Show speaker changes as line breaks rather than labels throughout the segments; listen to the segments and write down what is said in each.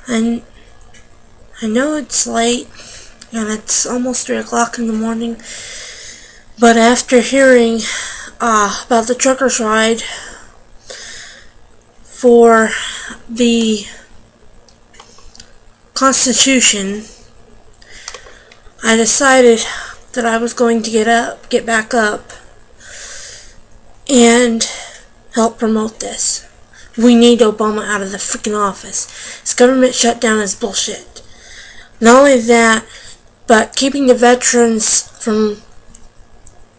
And I know it's late and it's almost 3 o'clock in the morning, but after hearing about the truckers' ride for the Constitution, I decided that I was going to get back up, and help promote this. We need Obama out of the freaking office. This government shutdown is bullshit. Not only that, but keeping the veterans from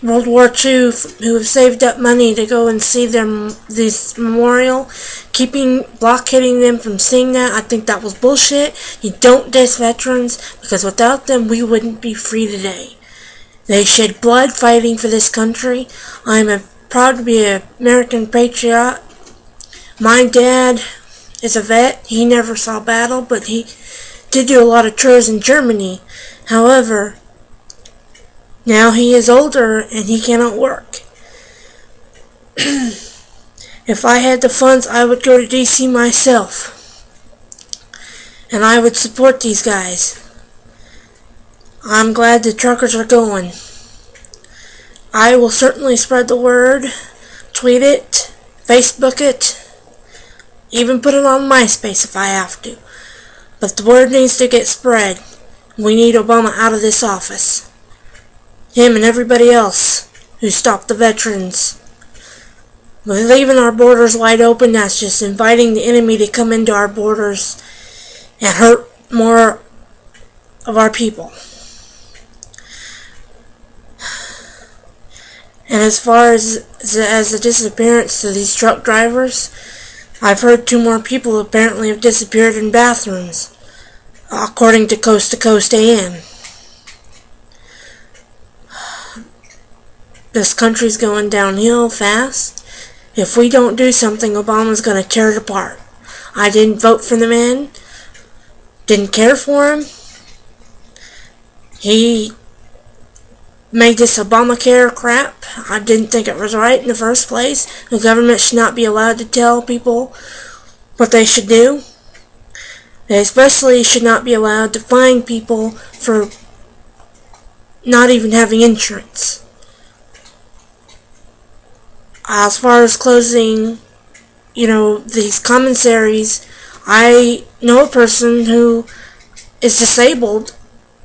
World War II who have saved up money to go and see this memorial, blockading them from seeing that, I think that was bullshit. You don't diss veterans, because without them we wouldn't be free today. They shed blood fighting for this country. I'm proud to be an American patriot. My dad is a vet. He never saw battle, but he did do a lot of tours in Germany. However, now he is older and he cannot work. If I had the funds, I would go to DC myself. And I would support these guys. I'm glad the truckers are going. I will certainly spread the word, tweet it, Facebook it, even put it on MySpace if I have to. But the word needs to get spread. We need Obama out of this office. Him and everybody else who stopped the veterans. By leaving our borders wide open, that's just inviting the enemy to come into our borders and hurt more of our people. And as far as the disappearance of these truck drivers, I've heard 2 more people apparently have disappeared in bathrooms, according to Coast AM. This country's going downhill fast. If we don't do something, Obama's going to tear it apart. I didn't vote for the man. Didn't care for him. He made this Obamacare crap. I didn't think it was right in the first place. The government should not be allowed to tell people what they should do. They especially should not be allowed to fine people for not even having insurance. As far as closing, these commissaries, I know a person who is disabled,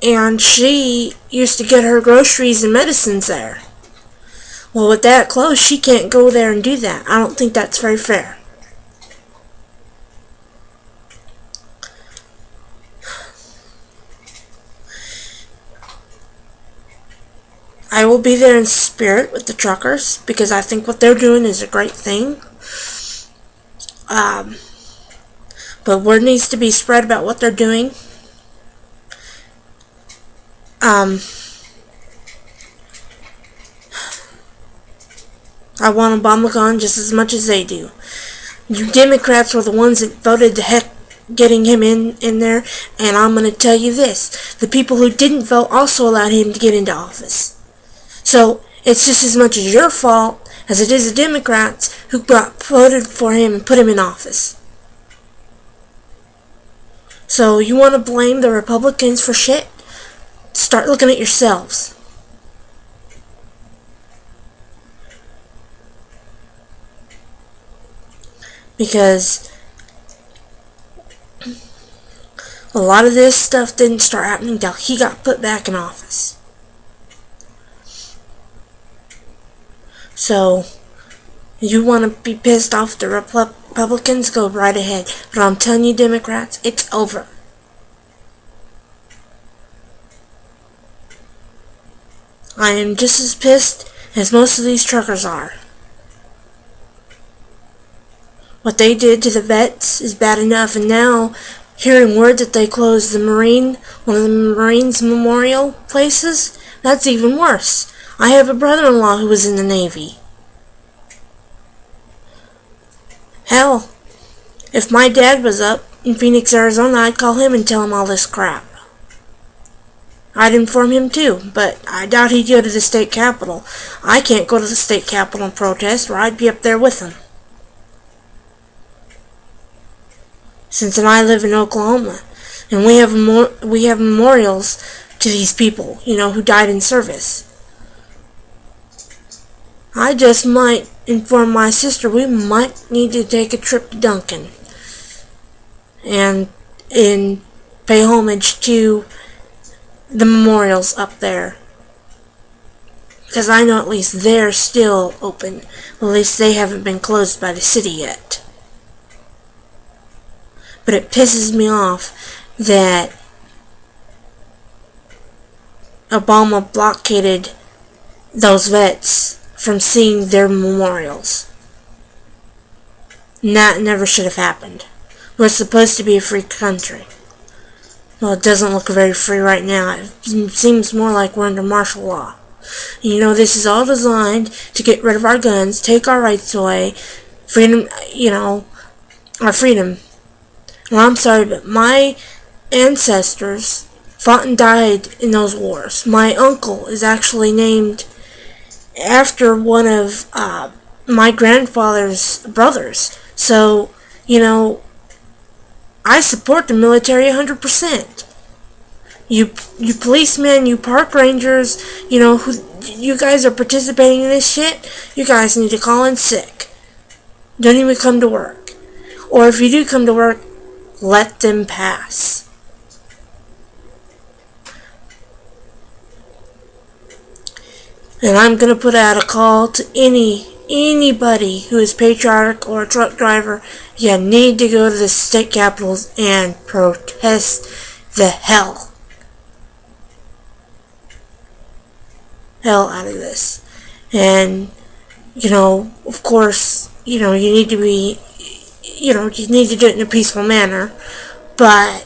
and she used to get her groceries and medicines there. Well, with that closed, she can't go there and do that. I don't think that's very fair. I will be there in spirit with the truckers, because I think what they're doing is a great thing. But word needs to be spread about what they're doing. I want Obama gone just as much as they do. You Democrats were the ones that voted the heck getting him in there, and I'm going to tell you this. The people who didn't vote also allowed him to get into office. So, it's just as much as your fault as it is the Democrats who voted for him and put him in office. So, you want to blame the Republicans for shit? Start looking at yourselves. Because a lot of this stuff didn't start happening until he got put back in office. So, you want to be pissed off at the Republicans, go right ahead. But I'm telling you, Democrats, it's over. I am just as pissed as most of these truckers are. What they did to the vets is bad enough, and now hearing word that they closed one of the Marines' memorial places, that's even worse. I have a brother-in-law who was in the Navy. Hell, if my dad was up in Phoenix, Arizona, I'd call him and tell him all this crap. I'd inform him too, but I doubt he'd go to the state capitol. I can't go to the state capitol and protest, or I'd be up there with him. since I live in Oklahoma, and we have memorials to these people, who died in service. I just might inform my sister we might need to take a trip to Duncan and pay homage to the memorials up there. Because I know at least they're still open. At least they haven't been closed by the city yet. But it pisses me off that Obama blockaded those vets from seeing their memorials. And that never should have happened. We're supposed to be a free country. Well, it doesn't look very free right now. It seems more like we're under martial law. This is all designed to get rid of our guns, take our rights away, freedom, our freedom. Well, I'm sorry, but my ancestors fought and died in those wars. My uncle is actually named after one of my grandfather's brothers. So, I support the military 100%. You policemen, you park rangers, who you guys are participating in this shit, you guys need to call in sick. Don't even come to work. Or if you do come to work, let them pass. And I'm going to put out a call to anybody who is patriotic or a truck driver. You need to go to the state capitals and protest the hell out of this. And, of course, you need to be, you need to do it in a peaceful manner. But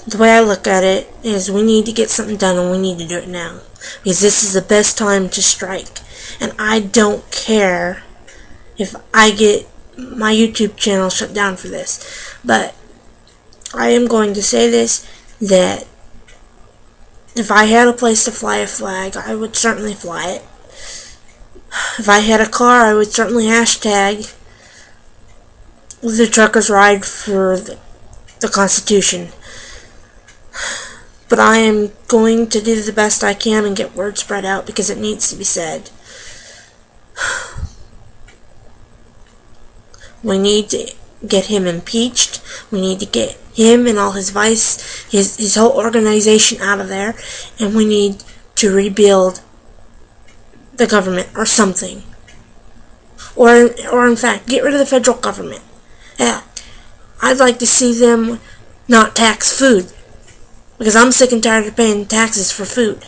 the way I look at it is we need to get something done, and we need to do it now. Because this is the best time to strike. And I don't care if I get my YouTube channel shut down for this. But I am going to say this, that if I had a place to fly a flag, I would certainly fly it. If I had a car, I would certainly hashtag the truckers ride for the Constitution. But I am going to do the best I can and get word spread out because it needs to be said. We need to get him impeached. We need to get him and all his his whole organization out of there. And we need to rebuild the government or something. Or in fact, get rid of the federal government. Yeah, I'd like to see them not tax food. Because I'm sick and tired of paying taxes for food.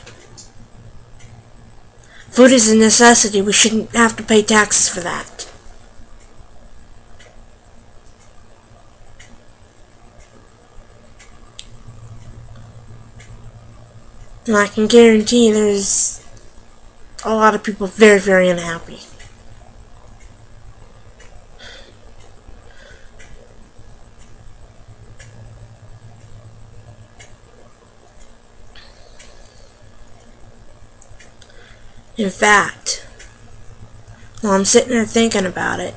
Food is a necessity. We shouldn't have to pay taxes for that. And I can guarantee there's a lot of people very, very unhappy. In fact, while I'm sitting there thinking about it,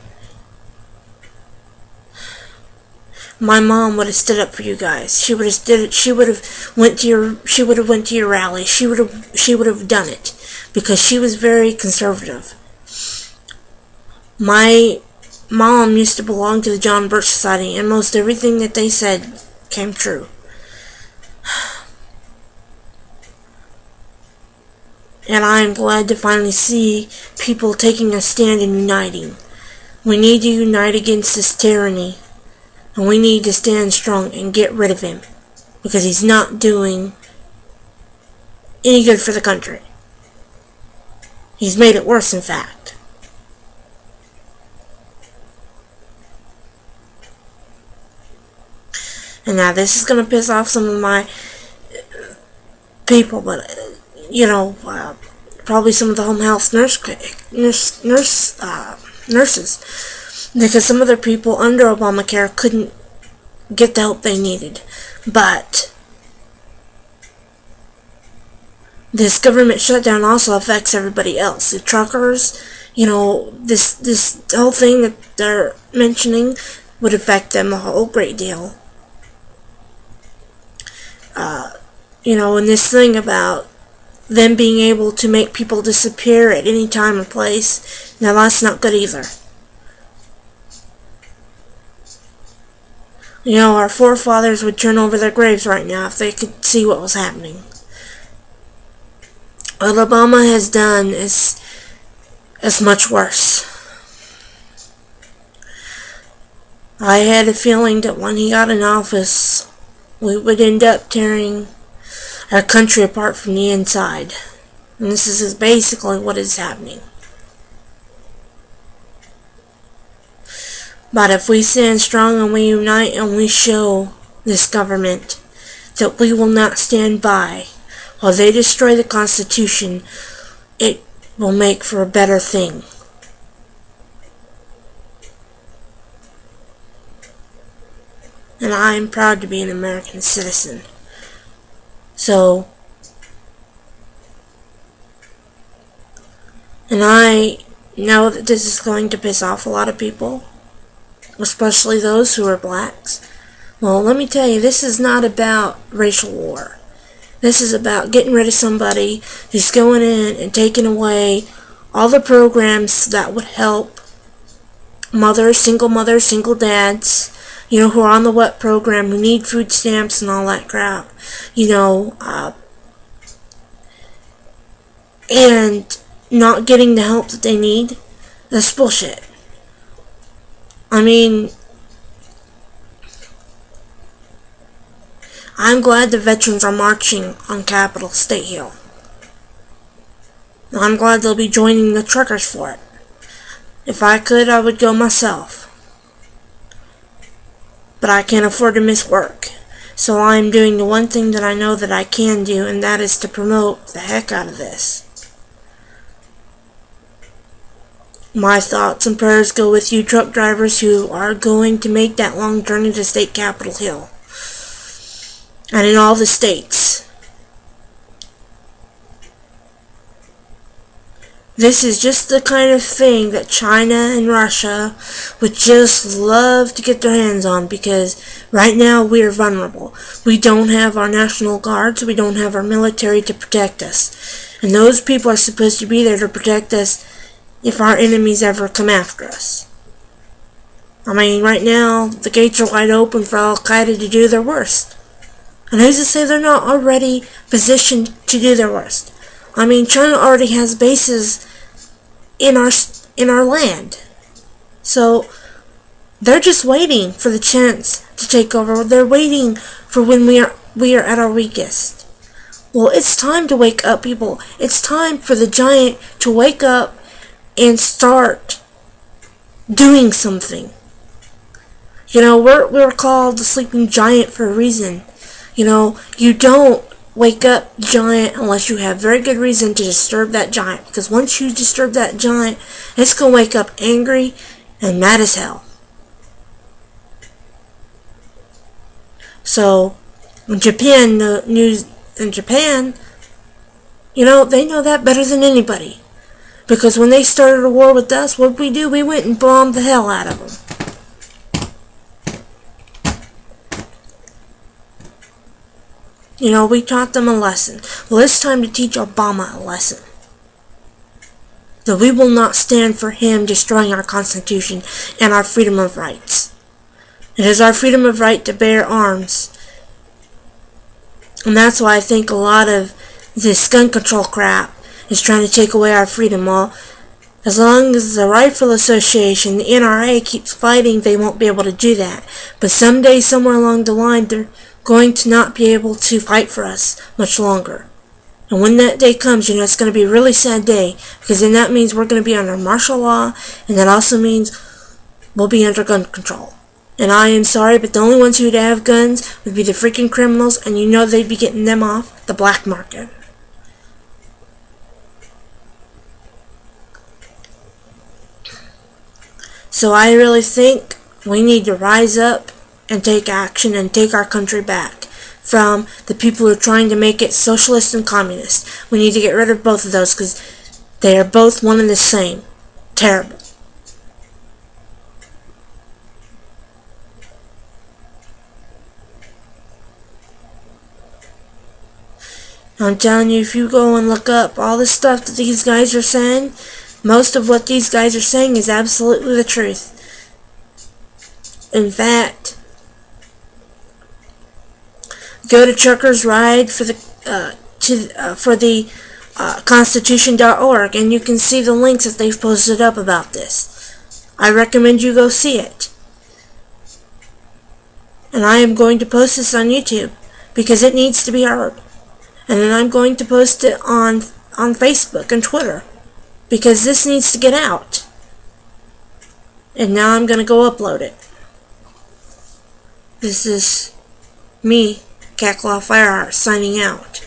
my mom would have stood up for you guys. She would have went to your rally. She would have done it because she was very conservative. My mom used to belong to the John Birch Society, and most everything that they said came true. And I'm glad to finally see people taking a stand and uniting. We need to unite against this tyranny. And we need to stand strong and get rid of him. Because he's not doing any good for the country. He's made it worse, in fact. And now this is going to piss off some of my people, but probably some of the home health nurses, because some other people under Obamacare couldn't get the help they needed. But this government shutdown also affects everybody else. The truckers this whole thing that they're mentioning would affect them a whole great deal. And this thing about them being able to make people disappear at any time or place, now that's not good either. Our forefathers would turn over their graves right now if they could see what was happening. What Obama has done is much worse. I had a feeling that when he got in office, we would end up tearing our country apart from the inside. And this is basically what is happening. But if we stand strong and we unite and we show this government that we will not stand by while they destroy the Constitution, it will make for a better thing. And I am proud to be an American citizen. So, and I know that this is going to piss off a lot of people, especially those who are blacks. Well, let me tell you, this is not about racial war. This is about getting rid of somebody who's going in and taking away all the programs that would help mothers, single dads, who are on the WEP program, who need food stamps and all that crap, and not getting the help that they need. That's bullshit. I mean, I'm glad the veterans are marching on Capitol State Hill. I'm glad they'll be joining the truckers for it. If I could, I would go myself. But I can't afford to miss work. So I'm doing the one thing that I know that I can do, and that is to promote the heck out of this. My thoughts and prayers go with you truck drivers who are going to make that long journey to State Capitol Hill. And in all the states. This is just the kind of thing that China and Russia would just love to get their hands on, because right now we are vulnerable. We don't have our National Guards, we don't have our military to protect us. And those people are supposed to be there to protect us if our enemies ever come after us. I mean, right now, the gates are wide open for Al-Qaeda to do their worst. And who's to say they're not already positioned to do their worst? I mean, China already has bases in our land. So, they're just waiting for the chance to take over. They're waiting for when we are at our weakest. Well, it's time to wake up, people. It's time for the giant to wake up and start doing something. We're called the sleeping giant for a reason. You don't wake up giant unless you have very good reason to disturb that giant. Because once you disturb that giant, it's going to wake up angry and mad as hell. So, in Japan, they know that better than anybody. Because when they started a war with us, what did we do? We went and bombed the hell out of them. We taught them a lesson. Well, it's time to teach Obama a lesson. That we will not stand for him destroying our Constitution and our freedom of rights. It is our freedom of right to bear arms. And that's why I think a lot of this gun control crap is trying to take away our freedom. Well, as long as the Rifle Association, the NRA, keeps fighting, they won't be able to do that. But someday, somewhere along the line, they're going to not be able to fight for us much longer. And when that day comes, it's going to be a really sad day, because then that means we're going to be under martial law, and that also means we'll be under gun control. And I am sorry, but the only ones who'd have guns would be the freaking criminals, and they'd be getting them off the black market. So I really think we need to rise up and take action and take our country back from the people who are trying to make it socialist and communist. We need to get rid of both of those, because they are both one and the same. Terrible. I'm telling you, if you go and look up all the stuff that these guys are saying, most of what these guys are saying is absolutely the truth. In fact, go to Truckers Ride for the Constitution.org, and you can see the links that they've posted up about this. I recommend you go see it. And I am going to post this on YouTube because it needs to be heard. And then I'm going to post it on Facebook and Twitter because this needs to get out. And now I'm going to go upload it. This is me, Catclaw Fireheart, signing out.